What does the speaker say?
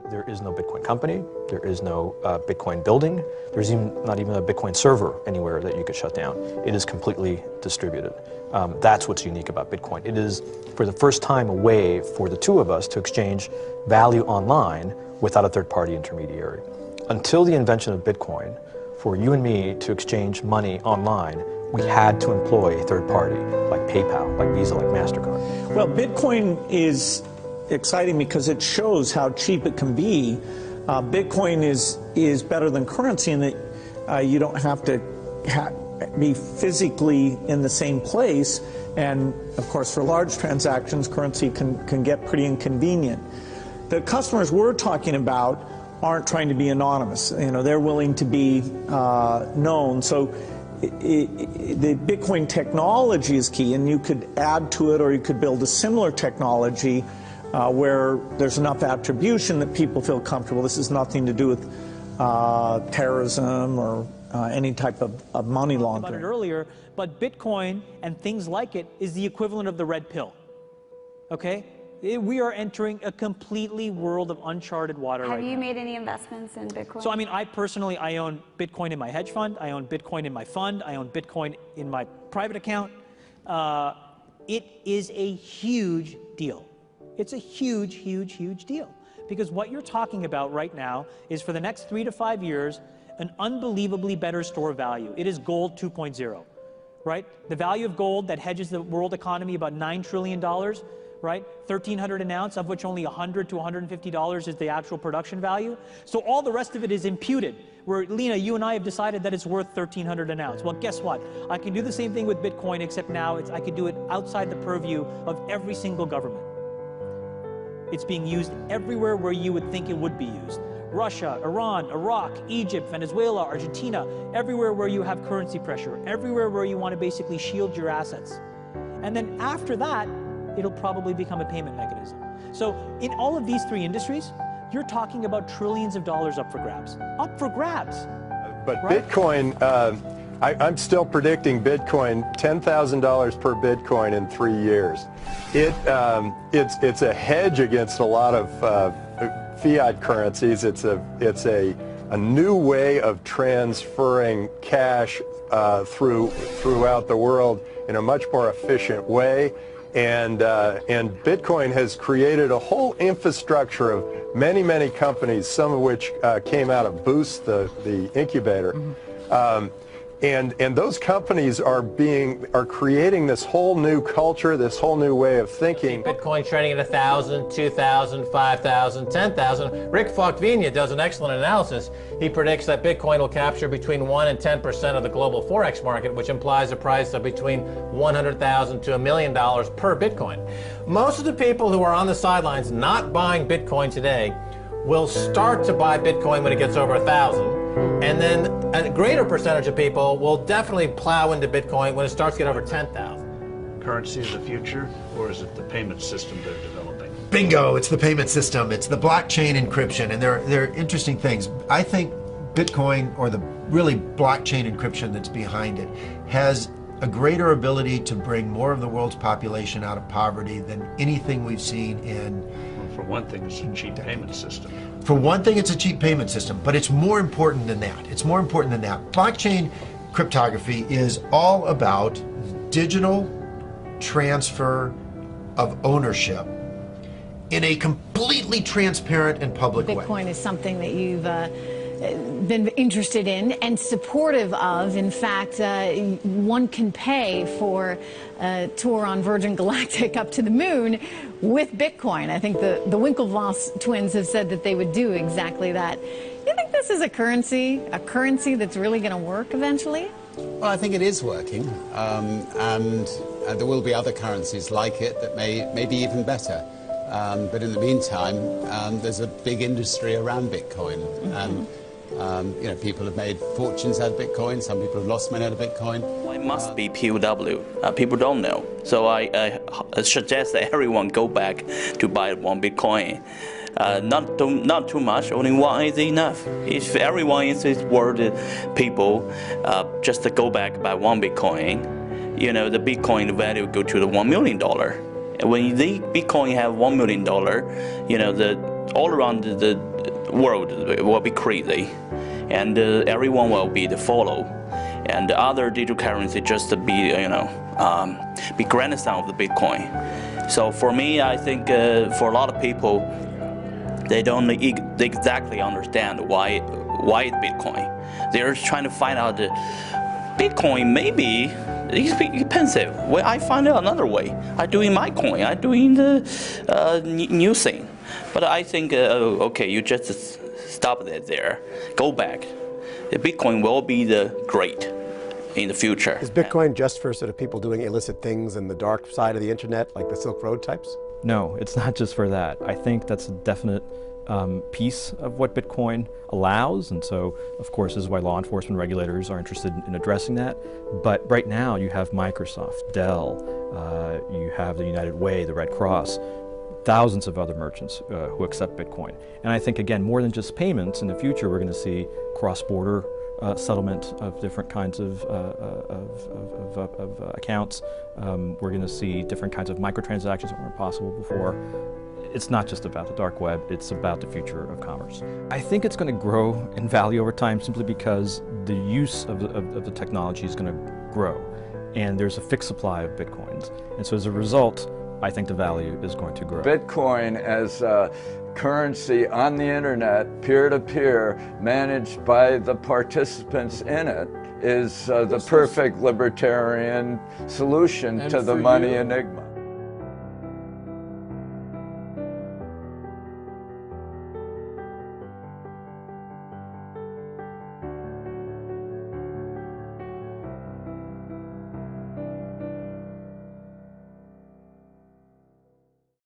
There is no Bitcoin company, there is no Bitcoin building, there's not even a Bitcoin server anywhere that you could shut down. It is completely distributed. That's what's unique about Bitcoin. It is, for the first time, a way for the two of us to exchange value online without a third-party intermediary. Until the invention of Bitcoin, for you and me to exchange money online, we had to employ a third party, like PayPal, like Visa, like MasterCard. Well, Bitcoin is exciting because it shows how cheap it can be. Bitcoin is better than currency in that you don't have to be physically in the same place. And of course, for large transactions, currency can get pretty inconvenient. The customers we're talking about aren't trying to be anonymous. You know, they're willing to be known. So the Bitcoin technology is key, and you could add to it, or you could build a similar technology where there's enough attribution that people feel comfortable. This has nothing to do with terrorism or any type of money laundering. About it earlier, but Bitcoin and things like it is the equivalent of the red pill. Okay? We are entering a completely world of uncharted water right now. Have you made any investments in Bitcoin? So, I mean, I personally, I own Bitcoin in my hedge fund. I own Bitcoin in my fund. I own Bitcoin in my private account. It is a huge deal. It's a huge, huge, huge deal. Because what you're talking about right now is, for the next 3 to 5 years, an unbelievably better store of value. It is gold 2.0, right? The value of gold that hedges the world economy, about $9 trillion, right? 1,300 an ounce, of which only $100 to $150 is the actual production value. So all the rest of it is imputed, where, Lena, you and I have decided that it's worth 1,300 an ounce. Well, guess what? I can do the same thing with Bitcoin, except now I can do it outside the purview of every single government. It's being used everywhere where you would think it would be used. Russia, Iran, Iraq, Egypt, Venezuela, Argentina, everywhere where you have currency pressure, everywhere where you want to basically shield your assets. And then after that, it'll probably become a payment mechanism. So in all of these three industries, you're talking about trillions of dollars up for grabs. Up for grabs. But right? Bitcoin, I'm still predicting Bitcoin $10,000 per Bitcoin in 3 years. It's a hedge against a lot of fiat currencies. It's a new way of transferring cash throughout the world in a much more efficient way. And Bitcoin has created a whole infrastructure of many, many companies, some of which came out of Boost, the incubator. Mm-hmm. And those companies are creating this whole new culture, this whole new way of thinking. Bitcoin trading at 1,000, 2,000, 5,000, 10,000. Rick Falkvenia does an excellent analysis. He predicts that Bitcoin will capture between 1 and 10% of the global Forex market, which implies a price of between $100,000 to $1 million per Bitcoin. Most of the people who are on the sidelines not buying Bitcoin today will start to buy Bitcoin when it gets over 1,000. And then a greater percentage of people will definitely plow into Bitcoin when it starts to get over 10,000. Currency is the future, or is it the payment system they're developing? Bingo! It's the payment system. It's the blockchain encryption, and they're interesting things. I think Bitcoin, or the really blockchain encryption that's behind it, has a greater ability to bring more of the world's population out of poverty than anything we've seen in. Well, for one thing, it's a cheap payment system. For one thing, it's a cheap payment system, but it's more important than that. It's more important than that. Blockchain cryptography is all about digital transfer of ownership in a completely transparent and public way. Bitcoin is something that you've been interested in and supportive of. In fact, one can pay for a tour on Virgin Galactic up to the moon with Bitcoin. I think the Winklevoss twins have said that they would do exactly that. You think this is a currency that's really going to work eventually? Well, I think it is working, and there will be other currencies like it that may be even better. But in the meantime, there's a big industry around Bitcoin. You know, people have made fortunes out of Bitcoin. Some people have lost money out of Bitcoin. Well, it must be POW. People don't know. So I suggest that everyone go back to buy one Bitcoin. Not too much. Only one is enough. If everyone in this world, people, just to go back buy one Bitcoin, you know, the Bitcoin value go to the $1 million. And when the Bitcoin have $1 million, you know, all around the world will be crazy, and everyone will be the follow, and the other digital currency just to be be grandson of the Bitcoin. So for me, I think for a lot of people, they don't exactly understand why it's Bitcoin. They're trying to find out that Bitcoin maybe it's expensive. Well, I find out another way. I doing my coin. I doing the new thing. But I think okay, you just stop that there. Go back. The Bitcoin will be the great in the future. Is Bitcoin just for sort of people doing illicit things in the dark side of the internet, like the Silk Road types? No, it's not just for that. I think that's a definite piece of what Bitcoin allows, and so of course this is why law enforcement regulators are interested in addressing that. But right now you have Microsoft, Dell, you have the United Way, the Red Cross, thousands of other merchants who accept Bitcoin. And I think, again, more than just payments, in the future we're going to see cross-border settlement of different kinds of accounts. We're going to see different kinds of microtransactions that weren't possible before. It's not just about the dark web, it's about the future of commerce. I think it's going to grow in value over time simply because the use of the technology is going to grow. And there's a fixed supply of Bitcoins. And so as a result, I think the value is going to grow. Bitcoin as a currency on the internet, peer-to-peer, managed by the participants in it, is the perfect libertarian solution to the money enigma.